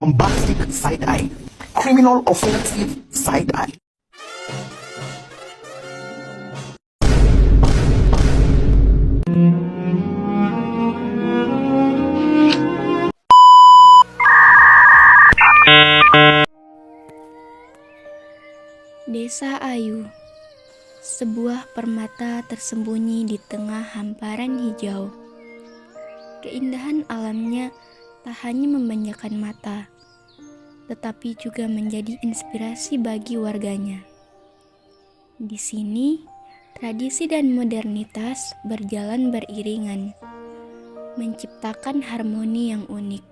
bombastic side-eye, criminal offensive side-eye. Desa Ayu, sebuah permata tersembunyi di tengah hamparan hijau. Keindahan alamnya tak hanya memanjakan mata, tetapi juga menjadi inspirasi bagi warganya. Di sini, tradisi dan modernitas berjalan beriringan, menciptakan harmoni yang unik.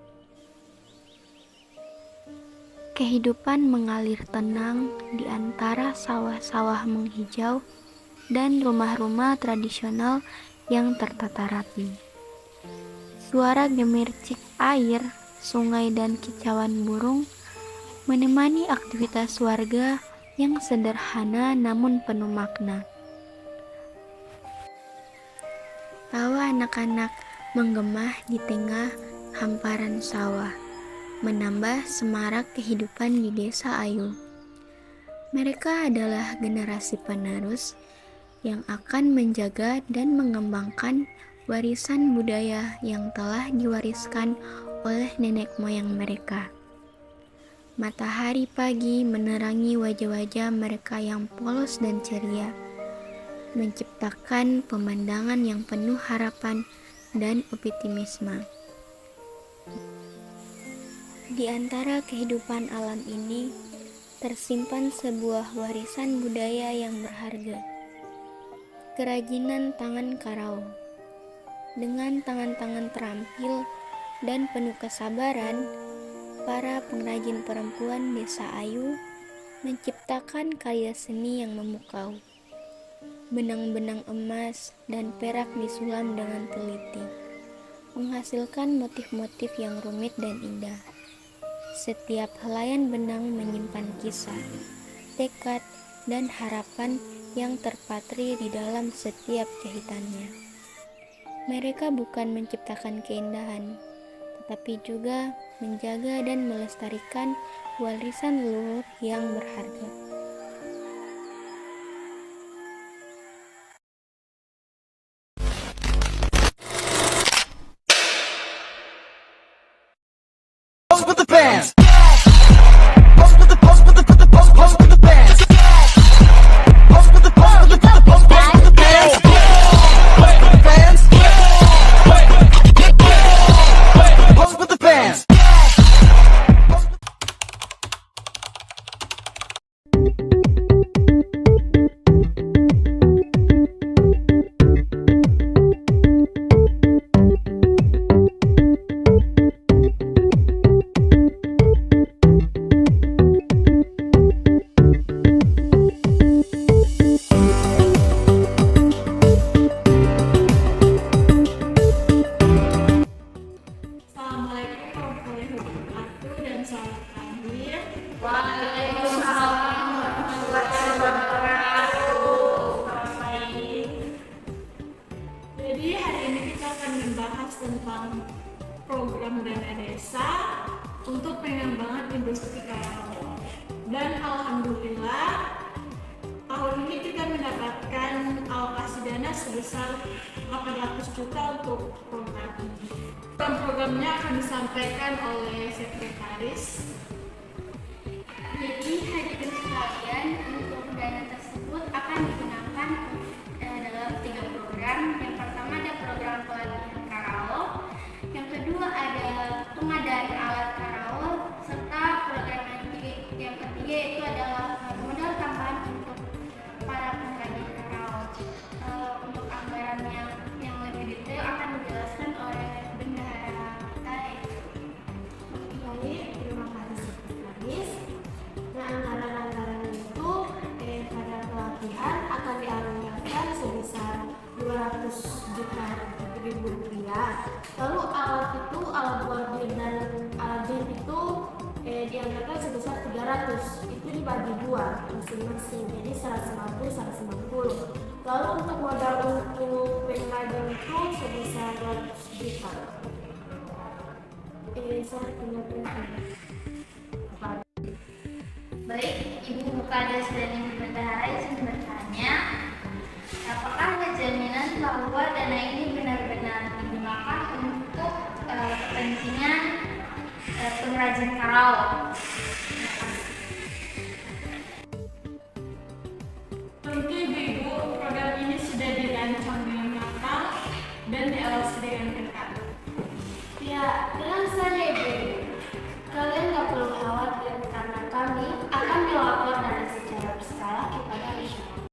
Kehidupan mengalir tenang di antara sawah-sawah menghijau dan rumah-rumah tradisional yang tertata rapi. Suara gemericik air, sungai dan kicauan burung menemani aktivitas warga yang sederhana namun penuh makna. Tawa anak-anak menggema di tengah hamparan sawah, menambah semarak kehidupan di Desa Ayu. Mereka adalah generasi penerus yang akan menjaga dan mengembangkan warisan budaya yang telah diwariskan oleh nenek moyang mereka. Matahari pagi menerangi wajah-wajah mereka yang polos dan ceria, menciptakan pemandangan yang penuh harapan dan optimisme. Di antara kehidupan alam ini, tersimpan sebuah warisan budaya yang berharga. Kerajinan tangan Karao. Dengan tangan-tangan terampil dan penuh kesabaran, para pengrajin perempuan Desa Ayu menciptakan karya seni yang memukau. Benang-benang emas dan perak disulam dengan teliti, menghasilkan motif-motif yang rumit dan indah. Setiap helaian benang menyimpan kisah, tekad, dan harapan yang terpatri di dalam setiap jahitannya. Mereka bukan menciptakan keindahan, tetapi juga menjaga dan melestarikan warisan leluhur yang berharga. Pose with the bands. Pose with the pose with the pose with the pose with the bands. Pose with the pose with the pose with the bands. Pose with the bands. Jadi hari ini kita akan membahas tentang program dana desa untuk pengembangan industri karao. Dan alhamdulillah tahun ini kita mendapatkan alokasi dana sebesar 800 juta untuk program ini. Program-programnya akan disampaikan oleh sekretaris. Jadi hadirin sekalian, untuk dana tersebut akan digunakan dalam 3 program. Yang pertama ada program pelatihan karao, yang kedua ada pengadaan alat karao, serta program yang ketiga itu adalah modal tambahan untuk para pengrajin karao. Untuk anggaran yang lebih detail akan dijelaskan oleh bendahara kita. Baik, terima kasih sekretaris. Nah, anggaran-anggaran itu pada pelatihan akan dialokasikan sebesar 200 juta rupiah. Lalu alat bordir dan alat jahit itu dianggarkan sebesar 300. Itu dibagi dua masing-masing, jadi 150. Lalu untuk modal untuk pengrajin itu sebesar 200 juta. Saya punya pengrajin. Baik, Ibu Mukades dan Ibu Bendahara izin bertanya, apakah ada jaminan bahwa dana ini benar-benar digunakan untuk kepentingan pengrajin karawang? Tentu Ibu, program ini sudah dirancang dengan matang dan diawasi dengan ketat. Ya, tenang saja Ibu. Kalian nggak perlu khawatir karena kami akan melapor dana secara berskala kepada nasional.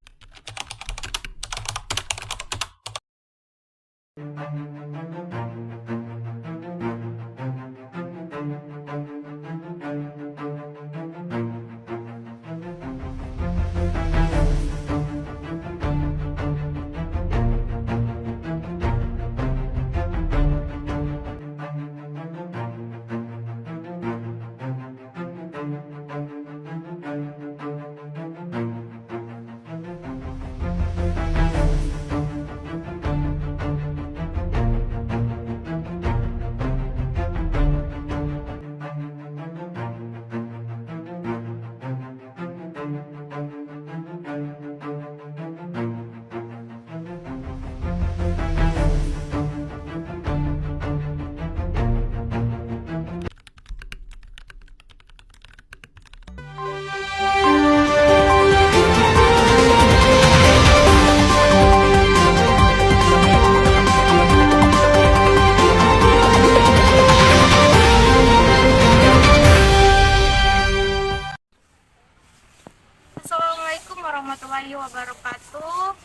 Assalamualaikum warahmatullahi wabarakatuh.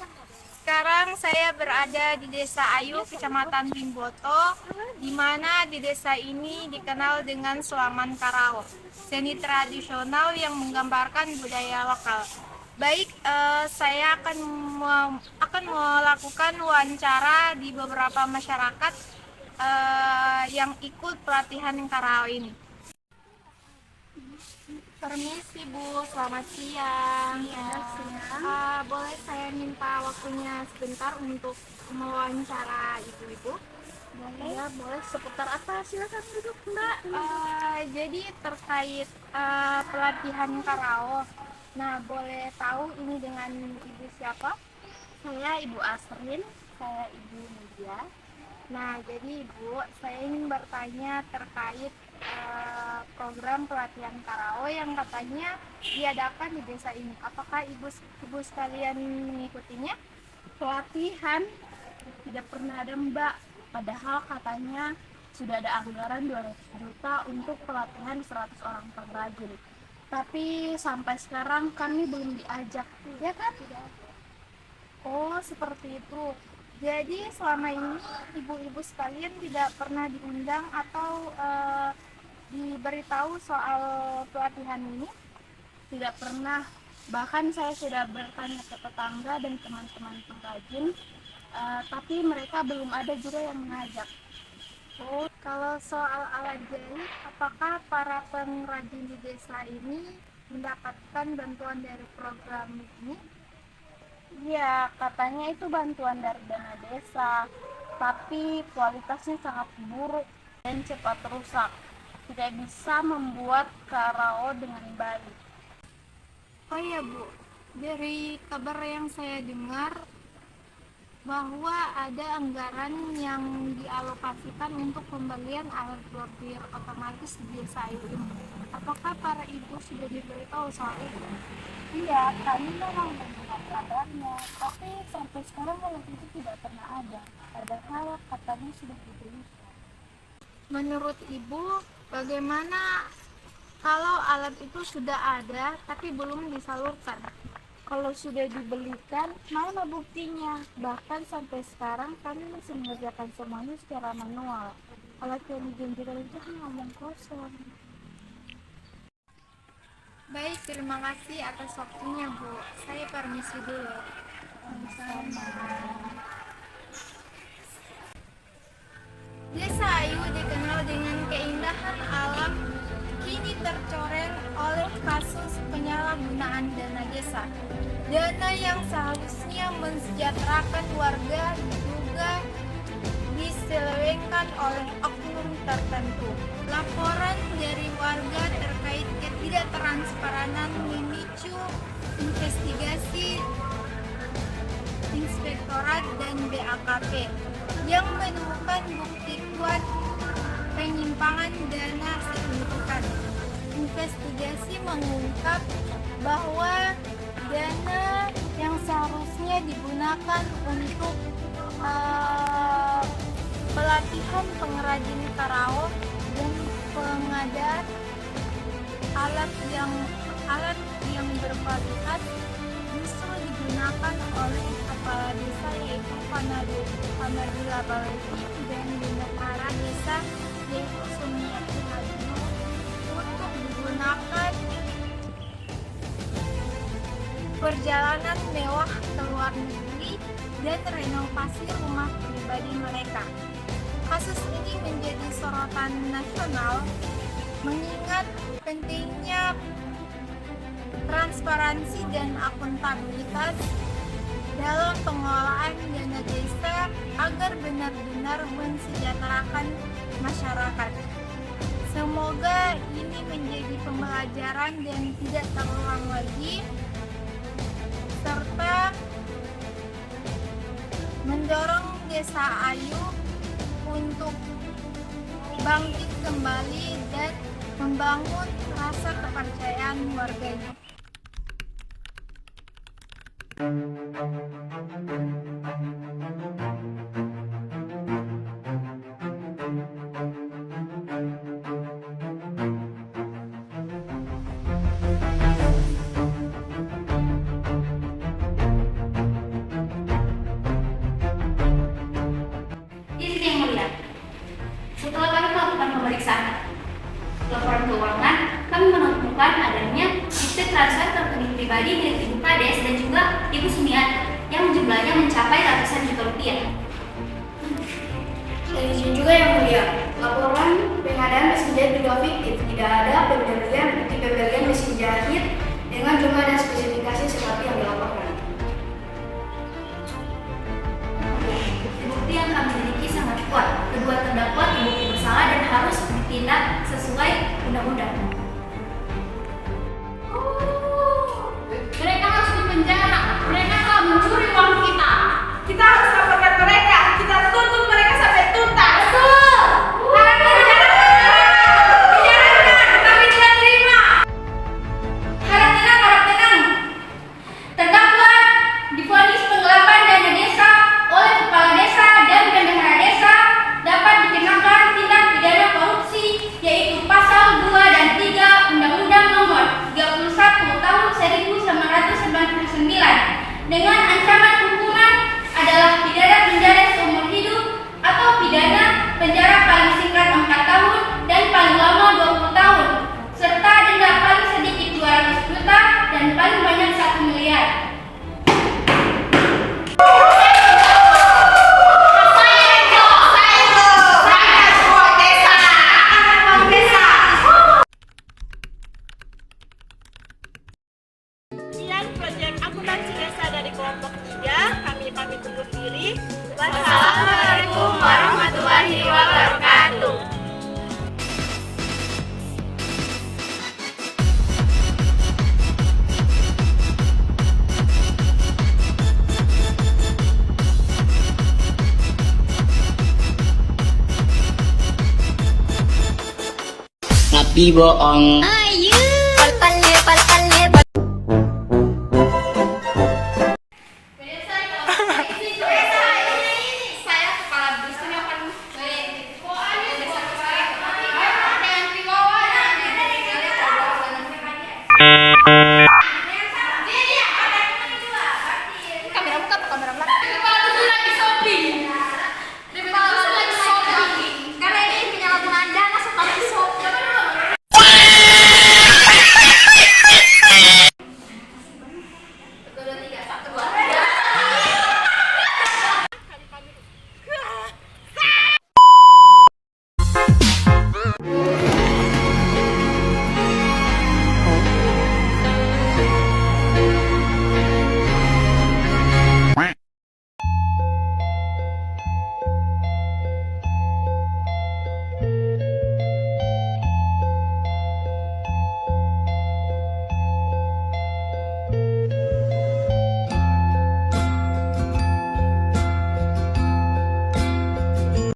Sekarang saya berada di Desa Ayu, Kecamatan Limboto, di mana di desa ini dikenal dengan Sulaman Karawa, seni tradisional yang menggambarkan budaya lokal. Baik, saya akan melakukan wawancara di beberapa masyarakat yang ikut pelatihan Karawa ini. Permisi Bu, selamat siang. Boleh saya minta waktunya sebentar untuk mewawancara ibu-ibu? Boleh. Ya, boleh. Seputar apa? Silakan duduk, Mbak. Jadi terkait pelatihan Karawa. Nah, boleh tahu ini dengan ibu siapa? Saya Ibu Asrin, saya Ibu Media. Nah, jadi Ibu, saya ingin bertanya terkait program pelatihan Karawa yang katanya diadakan di desa ini. Apakah ibu sekalian mengikutinya? Pelatihan tidak pernah ada Mbak, padahal katanya sudah ada anggaran 200 juta untuk pelatihan 100 orang pengrajin. Tapi sampai sekarang kami belum diajak, ya kan? Oh, seperti itu. Jadi selama ini ibu-ibu sekalian tidak pernah diundang atau diberitahu soal pelatihan ini? Tidak pernah. Bahkan saya sudah bertanya ke tetangga dan teman-teman pengrajin, tapi mereka belum ada juga yang mengajak. Oh, kalau soal alat jahit, apakah para pengrajin di desa ini mendapatkan bantuan dari program ini? Iya, katanya itu bantuan dari dana desa, tapi kualitasnya sangat buruk dan cepat rusak. Tidak bisa membuat Karawa dengan baik. Oh iya Bu, dari kabar yang saya dengar bahwa ada anggaran yang dialokasikan untuk pembelian alat sortir otomatis di desa itu. Apakah para ibu sudah diberitahu soal itu? Iya, kami memang mendengar kabarnya, tapi sampai sekarang alat itu tidak pernah ada. Padahal katanya sudah dibeli. Menurut Ibu, bagaimana kalau alat itu sudah ada tapi belum disalurkan? Kalau sudah dibelikan, mana buktinya? Bahkan sampai sekarang kami masih mengerjakan semuanya secara manual. Alat yang dijanjikan itu hanya ngomong kosong. Baik, terima kasih atas waktunya Bu. Saya permisi dulu. Desa Ayu dikenal dengan keindahan alam, kini tercoreng oleh kasus penyalahgunaan dana desa. Dana yang seharusnya mensejahterakan warga juga diselewengkan oleh oknum tertentu. Laporan dari warga terkait ketidaktransparan perjalanan memicu investigasi Inspektorat dan BAKP yang menemukan bukti kuat penyimpangan dana signifikan. Investigasi mengungkap bahwa dana yang seharusnya digunakan untuk pelatihan pengrajin karaos dan pengadaan alat yang berkualitas justru digunakan oleh kepala desa yaitu Panadila Balevi dan bendahara desa yaitu Sumiati Hadino untuk digunakan perjalanan mewah ke luar negeri dan renovasi rumah pribadi mereka. Kasus ini menjadi sorotan nasional mengingat pentingnya transparansi dan akuntabilitas dalam pengelolaan dana desa agar benar-benar mensejahterakan masyarakat. Semoga ini menjadi pembelajaran dan tidak terulang lagi, serta mendorong Desa Ayu untuk bangkit kembali dan membangun rasa kepercayaan warganya. Izin yang mulia, setelah kami melakukan pemeriksaan laporan keuangan, kami menemukan adanya bukti transfer ke rekening pribadi milik Ibu Kades dan juga Ibu Sumiati yang jumlahnya mencapai ratusan juta rupiah. Dan izin juga yang mulia, laporan pengadaan mesin jahit juga fiktif. Tidak ada bukti pembelian mesin jahit dengan jumlah dan spesifikasi seperti yang dilaporkan. Bukti yang kami miliki sangat kuat. Kedua terdakwa terbukti bersalah dan harus ditindak sesuai undang-undang. Mereka harus dipenjara. Mereka telah mencuri uang kita. Kita harus laporkan mereka. Kita tuntut mereka sampai tuntas. Kami tidak terima. Harap tenang. Terdakwa divonis penggelapan dana desa oleh kepala desa dan bendahara desa dapat dikenakan tindak pidana korupsi yaitu pasal 2 dan 3 Undang-Undang Nomor 31 Tahun 1999 dengan ancaman hukuman adalah pidana penjara seumur hidup atau pidana penjara paling singkat 4 tahun dan paling lama 20 tahun serta denda paling sedikit 200 juta dan paling banyak 1 miliar. Sekian proyek akuntansi desa dari kelompok 3. Kami pamit undur diri. Wassalamualaikum warahmatullahi wabarakatuh. Tapi bohong.